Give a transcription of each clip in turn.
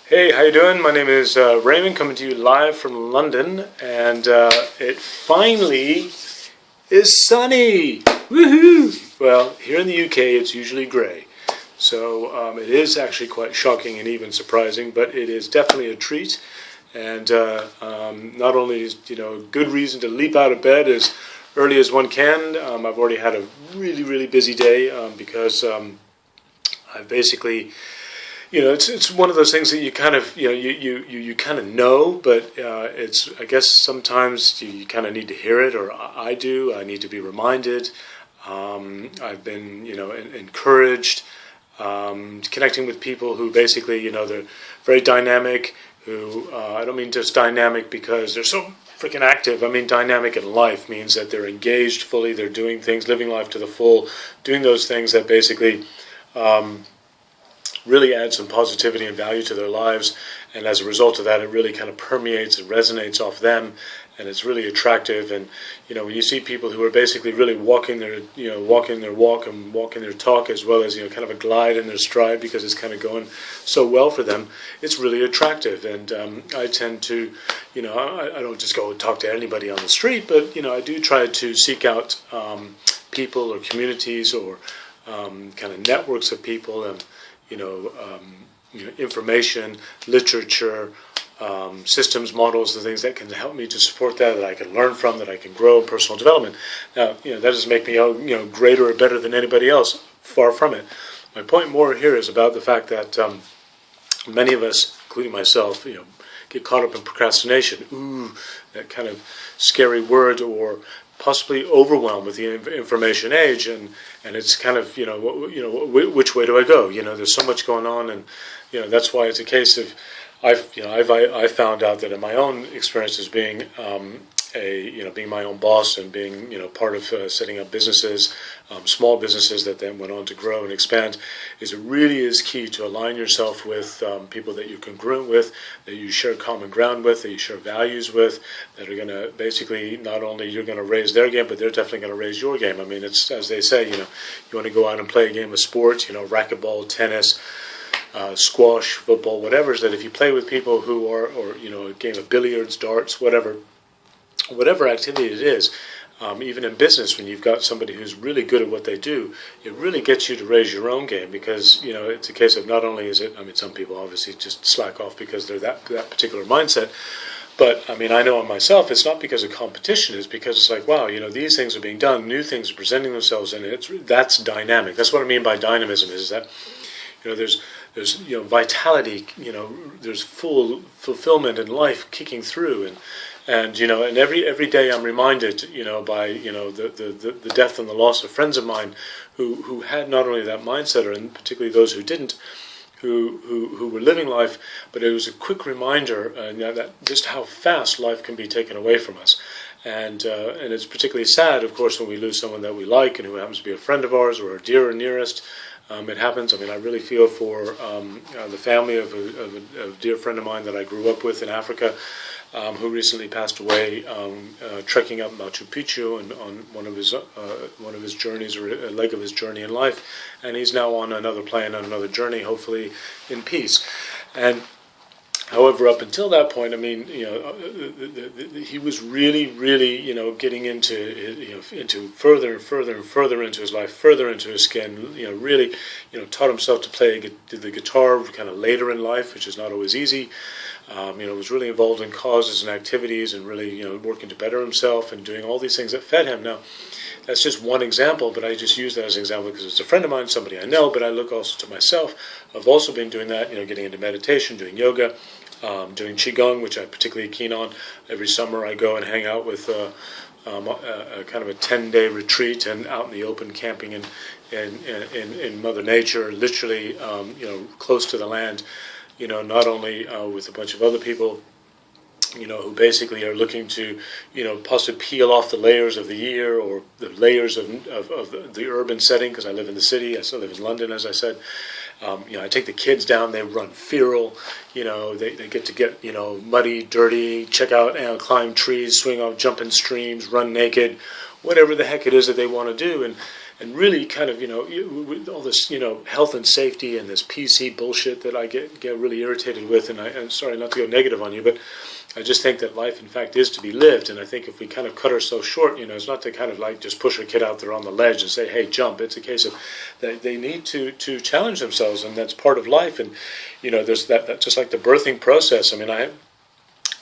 Hey, how you doing? My name is Raymond, coming to you live from London, and it finally is sunny. Woohoo! Well, here in the UK, it's usually grey, so it is actually quite shocking and even surprising. But it is definitely a treat, and not only is a good reason to leap out of bed as early as one can. I've already had a really busy day because I've basically. It's one of those things that you kind of you kind of know, but it's I guess sometimes you kind of need to hear it, or I do. I need to be reminded. I've been encouraged, connecting with people who basically they're very dynamic. Who I don't mean just dynamic because they're so freaking active. I mean dynamic in life means that they're engaged fully. They're doing things, living life to the full, doing those things that basically. Really add some positivity and value to their lives, and as a result of that, it really kind of permeates and resonates off them, and it's really attractive. And when you see people who are basically really walking their walk and walking their talk, as well as kind of a glide in their stride because it's kind of going so well for them, it's really attractive. And I tend to, I don't just go and talk to anybody on the street, but I do try to seek out people or communities or kind of networks of people and. Information, literature, systems, models, the things that can help me to support that I can learn from, that I can grow in personal development. Now, that doesn't make me, greater or better than anybody else. Far from it. My point more here is about the fact that many of us, including myself, get caught up in procrastination. Ooh, that kind of scary word, or possibly overwhelmed with the information age, and it's kind of which way do I go? There's so much going on, and that's why it's a case of I've found out that in my own experiences being being my own boss and being part of setting up businesses, small businesses that then went on to grow and expand, is it really is key to align yourself with people that you're congruent with, that you share common ground with, that you share values with, that are going to basically not only you're going to raise their game, but they're definitely going to raise your game. I mean, it's as they say, you want to go out and play a game of sports, racquetball, tennis. Squash, football, whatever, is that if you play with people who are, or a game of billiards, darts, whatever activity it is, even in business, when you've got somebody who's really good at what they do, it really gets you to raise your own game, because it's a case of not only is it, I mean, some people obviously just slack off because they're that particular mindset, but I mean, I know in myself, it's not because of competition, it's because it's like, wow, these things are being done, new things are presenting themselves, and that's dynamic. That's what I mean by dynamism, is that there's vitality, there's full fulfillment in life kicking through, and every day I'm reminded, by the death and the loss of friends of mine who had not only that mindset, and particularly those who didn't, who were living life, but it was a quick reminder that just how fast life can be taken away from us. And it's particularly sad, of course, when we lose someone that we like and who happens to be a friend of ours or a dear or nearest. It happens. I mean, I really feel for the family of a dear friend of mine that I grew up with in Africa, who recently passed away trekking up Machu Picchu and on one of his journeys, or a leg of his journey in life, and he's now on another plane, on another journey, hopefully in peace. And however, up until that point, I mean, he was really, getting into further and further into his life, further into his skin. Really, taught himself to play the guitar kind of later in life, which is not always easy. Was really involved in causes and activities, and really, working to better himself and doing all these things that fed him. Now, that's just one example, but I just use that as an example because it's a friend of mine, somebody I know, but I look also to myself. I've also been doing that, getting into meditation, doing yoga, doing Qigong, which I'm particularly keen on. Every summer I go and hang out with a kind of a 10-day retreat and out in the open, camping in Mother Nature, literally, close to the land, not only with a bunch of other people, who basically are looking to, possibly peel off the layers of the year, or the layers of the urban setting, because I live in the city. I still live in London, as I said. I take the kids down, they run feral, they get to get, muddy, dirty, check out, climb trees, swing off, jump in streams, run naked, whatever the heck it is that they want to do. and really kind of, with all this, health and safety and this PC bullshit that I get really irritated with, and I'm sorry not to go negative on you, but I just think that life, in fact, is to be lived. And I think if we kind of cut ourselves short, it's not to kind of like just push a kid out there on the ledge and say, hey, jump. It's a case of that they need to challenge themselves, and that's part of life. And, there's that just like the birthing process. I mean, I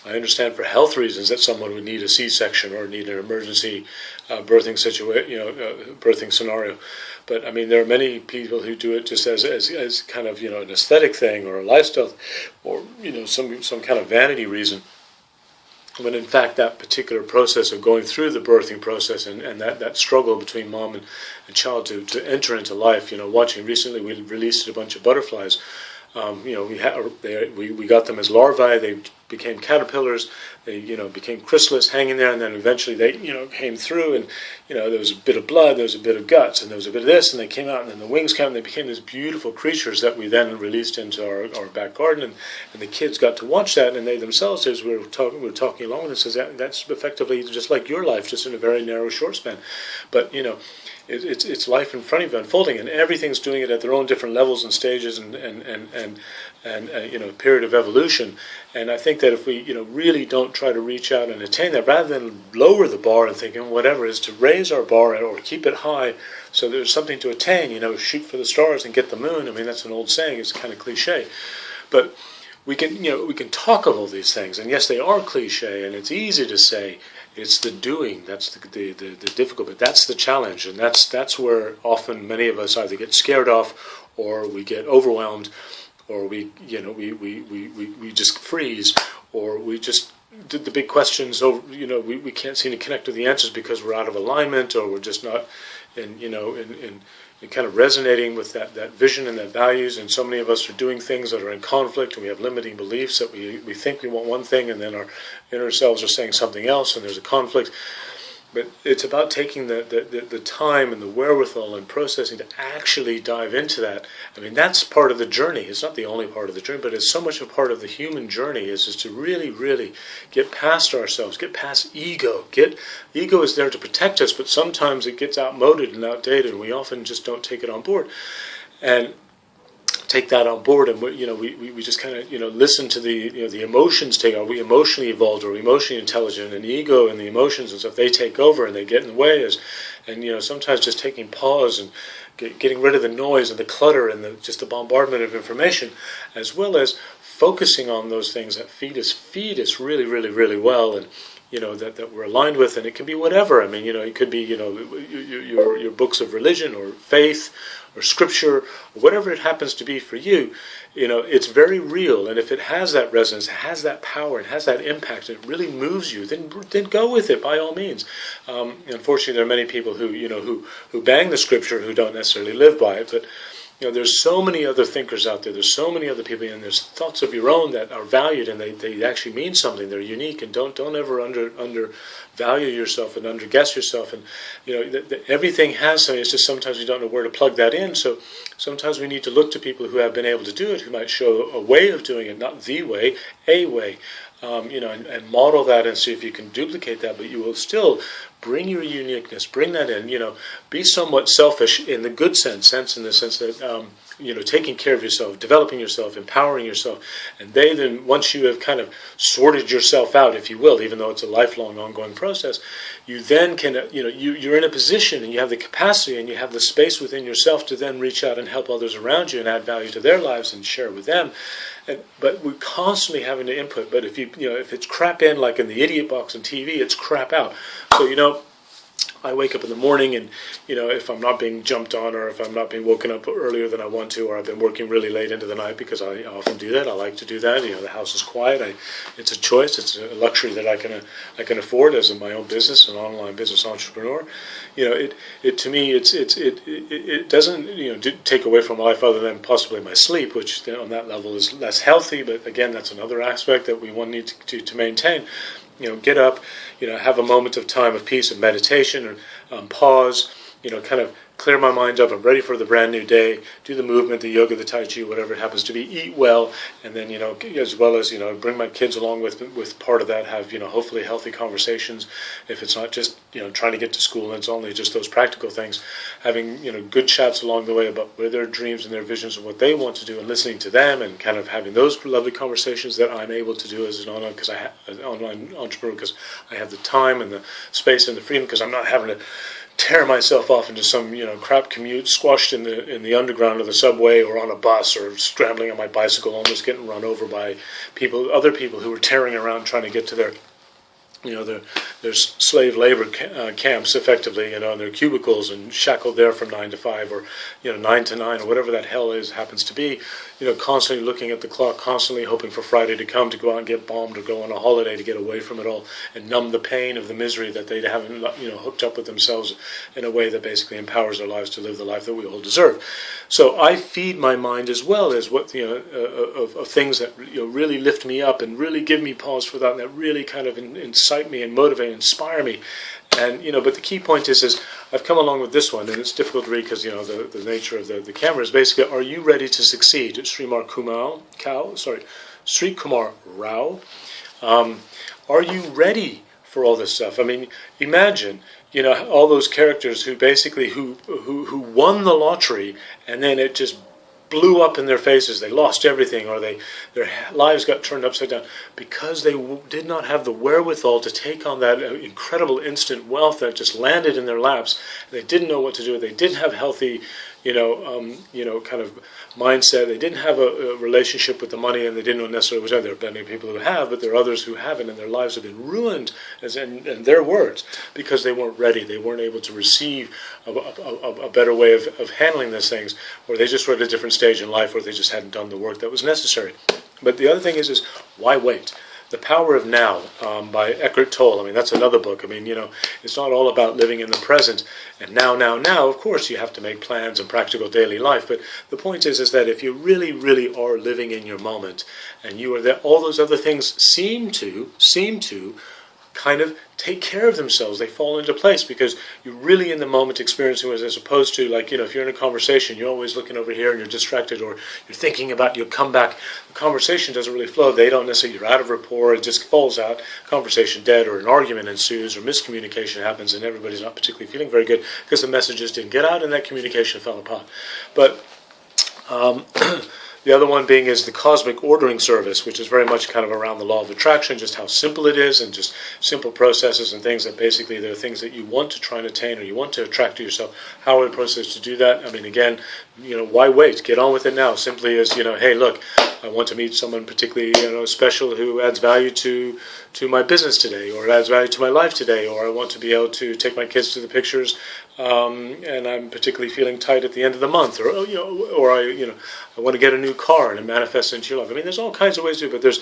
understand for health reasons that someone would need a C-section or need an emergency birthing birthing scenario. But I mean, there are many people who do it just as kind of an aesthetic thing or a lifestyle, or some kind of vanity reason. When in fact that particular process of going through the birthing process and that struggle between mom and child to enter into life, watching recently we released a bunch of butterflies. We got them as larvae. They became caterpillars. They became chrysalis hanging there, and then eventually they came through, and there was a bit of blood, there was a bit of guts, and there was a bit of this, and they came out, and then the wings came, and they became these beautiful creatures that we then released into our back garden, and the kids got to watch that, and they themselves, as we were talking along with it, says that's effectively just like your life, just in a very narrow short span, but It's life in front of you unfolding, and everything's doing it at their own different levels and stages and period of evolution. And I think that if we really don't try to reach out and attain that, rather than lower the bar and thinking whatever, is to raise our bar or keep it high, so there's something to attain. Shoot for the stars and get the moon. I mean, that's an old saying. It's kind of cliche, but we can talk of all these things, and yes, they are cliche, and it's easy to say. It's the doing that's the difficult bit. That's the challenge, and that's where often many of us either get scared off, or we get overwhelmed, or we just freeze, or we just did the big questions over. We can't seem to connect to the answers because we're out of alignment, or we're just not in kind of resonating with that vision and that values. And so many of us are doing things that are in conflict, and we have limiting beliefs that we think we want one thing, and then our inner selves are saying something else, and there's a conflict. But it's about taking the time and the wherewithal and processing to actually dive into that. I mean, that's part of the journey. It's not the only part of the journey, but it's so much a part of the human journey is to really, really get past ourselves, get past ego. Ego is there to protect us, but sometimes it gets outmoded and outdated, and we often just don't take it on board. And take that on board, and we just kind of listen to the emotions take. Are we emotionally evolved? Are we emotionally intelligent? And the ego and the emotions and stuff, they take over and they get in the way. And sometimes just taking pause and getting rid of the noise and the clutter and just the bombardment of information, as well as focusing on those things that feed us really, really, really well, and that we're aligned with. And it can be whatever. I mean, it could be your books of religion or faith or scripture, or whatever it happens to be for you. It's very real, and if it has that resonance, it has that power, it has that impact, it really moves you, then go with it by all means. Unfortunately, there are many people who bang the scripture who don't necessarily live by it, but there's so many other thinkers out there. There's so many other people, and there's thoughts of your own that are valued, and they actually mean something. They're unique, and don't ever undervalue yourself and underguess yourself. And everything has something. It's just sometimes we don't know where to plug that in. So sometimes we need to look to people who have been able to do it, who might show a way of doing it, not the way, a way. And model that and see if you can duplicate that, but you will still bring your uniqueness, bring that in, be somewhat selfish in the good sense in the sense that, taking care of yourself, developing yourself, empowering yourself, and then, once you have kind of sorted yourself out, if you will, even though it's a lifelong, ongoing process, you then can, you're in a position and you have the capacity and you have the space within yourself to then reach out and help others around you and add value to their lives and share with them. But we're constantly having to input. But if if it's crap in, like in the idiot box on TV, it's crap out. So I wake up in the morning, and if I'm not being jumped on, or if I'm not being woken up earlier than I want to, or I've been working really late into the night, because I often do that. I like to do that. The house is quiet. It's a choice. It's a luxury that I can afford as in my own business, an online business entrepreneur. It to me, it doesn't take away from my life other than possibly my sleep, which on that level is less healthy. But again, that's another aspect that we need to maintain. Get up, have a moment of time of peace and meditation, or pause, kind of clear my mind up. I'm ready for the brand new day. Do the movement, the yoga, the tai chi, whatever it happens to be. Eat well, and then as well as bring my kids along with part of that. Have hopefully healthy conversations. If it's not just trying to get to school and it's only just those practical things, having good chats along the way about where their dreams and their visions and what they want to do, and listening to them and kind of having those lovely conversations that I'm able to do as an online entrepreneur, because I have the time and the space and the freedom, because I'm not having to tear myself off into some crap commute, squashed in the underground of the subway or on a bus, or scrambling on my bicycle, almost getting run over by other people who are tearing around trying to get to their slave labor camps, effectively, in their cubicles, and shackled there from 9 to 5, or 9 to 9, or whatever that hell happens to be. Constantly looking at the clock, constantly hoping for Friday to come to go out and get bombed, or go on a holiday to get away from it all and numb the pain of the misery that they haven't hooked up with themselves in a way that basically empowers their lives to live the life that we all deserve. So I feed my mind as well as what of things that really lift me up and really give me pause for that, and that really kind of incite me and motivate and inspire me. And but the key point is I've come along with this one, and it's difficult to read because the nature of the camera is basically, are you ready to succeed? It's Sri Kumar Rao. Are you ready for all this stuff? I mean, imagine all those characters who basically who won the lottery, and then it just blew up in their faces. They lost everything, or their lives got turned upside down because they did not have the wherewithal to take on that incredible instant wealth that just landed in their laps. They didn't know what to do. They didn't have healthy, kind of mindset. They didn't have a relationship with the money, and they didn't know necessarily which. There are many people who have, but there are others who haven't, and their lives have been ruined, in their words, because they weren't ready. They weren't able to receive a better way of handling these things, or they just were at a different stage in life, or they just hadn't done the work that was necessary. But the other thing is why wait? The Power of Now, by Eckhart Tolle. I mean, that's another book. I mean, it's not all about living in the present and now. Of course, you have to make plans and practical daily life. But the point is that if you really, really are living in your moment, and you are there, all those other things seem to kind of take care of themselves. They fall into place because you're really in the moment experiencing it, as opposed to, like, if you're in a conversation, you're always looking over here and you're distracted, or you're thinking about your comeback. The conversation doesn't really flow. They don't necessarily, you're out of rapport, it just falls out, conversation dead, or an argument ensues, or miscommunication happens, and everybody's not particularly feeling very good because the messages didn't get out and that communication fell apart. But the other one being is the Cosmic Ordering Service, which is very much kind of around the law of attraction, just how simple it is, and just simple processes and things that basically they're things that you want to try and attain, or you want to attract to yourself. How are the process to do that? I mean, again, why wait? Get on with it now. Simply as, hey, look, I want to meet someone particularly, special, who adds value to my business today, or adds value to my life today, or I want to be able to take my kids to the pictures, and I'm particularly feeling tight at the end of the month, or I want to get a new car, and it manifests into your life. I mean, there's all kinds of ways to do it, but there's,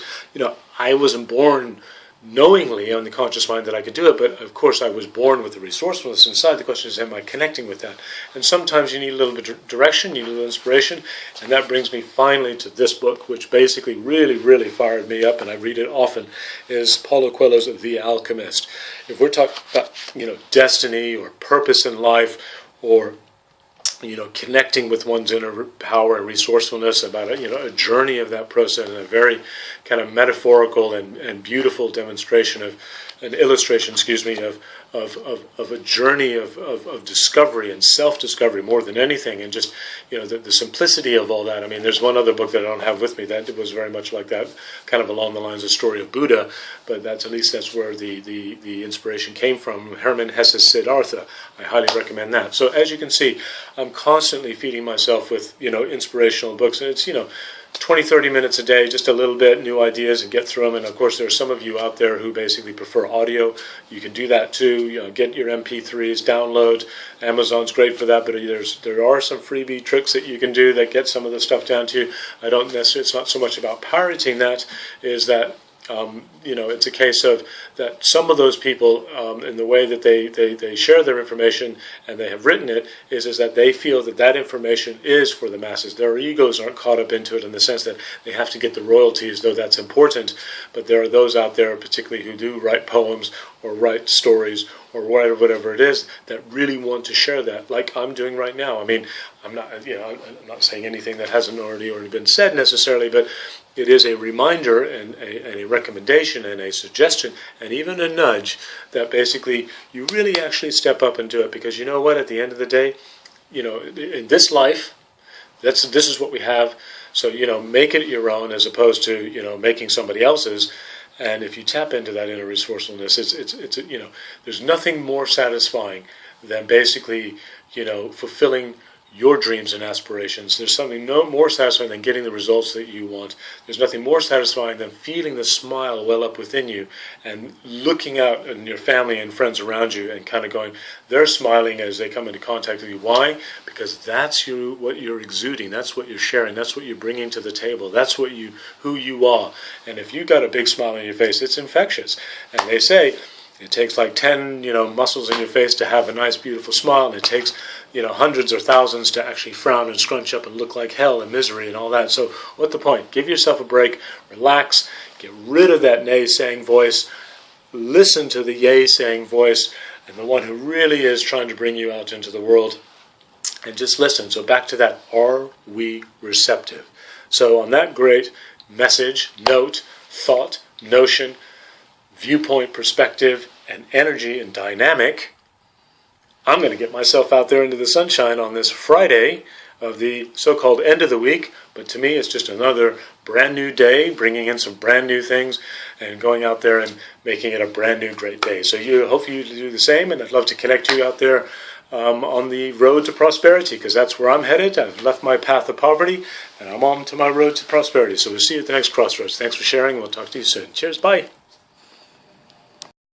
I wasn't born knowingly on the conscious mind that I could do it, but of course I was born with the resourcefulness inside. The question is, am I connecting with that? And sometimes you need a little bit of direction, you need a little inspiration, and that brings me finally to this book, which basically really, really fired me up, and I read it often, is Paulo Coelho's The Alchemist. If we're talking about, destiny or purpose in life, or connecting with one's inner power and resourcefulness, about a journey of that process, and a very kind of metaphorical and beautiful demonstration of an illustration, of a journey of discovery and self-discovery more than anything, and just the simplicity of all that. I mean, there's one other book that I don't have with me that was very much like that, kind of along the lines of the story of Buddha, but that's where the inspiration came from. Hermann Hesse's Siddhartha. I highly recommend that. So as you can see, I'm constantly feeding myself with inspirational books, and it's 20-30 minutes a day, just a little bit, new ideas, and get through them. And of course, there are some of you out there who basically prefer audio. You can do that too. Get your MP3s, download. Amazon's great for that, but there are some freebie tricks that you can do that get some of the stuff down to you. I don't necessarily. It's not so much about pirating that. Is that it's a case of that some of those people, in the way that they share their information and they have written it, is that they feel that information is for the masses. Their egos aren't caught up into it in the sense that they have to get the royalties, though that's important. But there are those out there, particularly who do write poems or write stories or whatever it is, that really want to share that, like I'm doing right now. I mean, I'm not saying anything that hasn't already been said necessarily, but it is a reminder and a recommendation and a suggestion and even a nudge that basically you really actually step up and do it, because you know what, at the end of the day, in this life, this is what we have. So, make it your own as opposed to, making somebody else's. And if you tap into that inner resourcefulness, it's there's nothing more satisfying than basically, fulfilling your dreams and aspirations. There's something no more satisfying than getting the results that you want. There's nothing more satisfying than feeling the smile well up within you and looking out at your family and friends around you and kind of going, they're smiling as they come into contact with you. Why? Because that's what you're exuding. That's what you're sharing. That's what you're bringing to the table. That's who you are. And if you've got a big smile on your face, it's infectious. And they say it takes like 10, muscles in your face to have a nice, beautiful smile, and it takes, hundreds or thousands to actually frown and scrunch up and look like hell and misery and all that. So what's the point? Give yourself a break, relax, get rid of that naysaying voice, listen to the yay-saying voice, and the one who really is trying to bring you out into the world, and just listen. So back to that, are we receptive? So on that great message, note, thought, notion, viewpoint, perspective, and energy and dynamic, I'm going to get myself out there into the sunshine on this Friday of the so-called end of the week. But to me, it's just another brand new day, bringing in some brand new things and going out there and making it a brand new great day. So hopefully you do the same, and I'd love to connect you out there on the road to prosperity, because that's where I'm headed. I've left my path of poverty, and I'm on to my road to prosperity. So we'll see you at the next crossroads. Thanks for sharing, and we'll talk to you soon. Cheers, bye.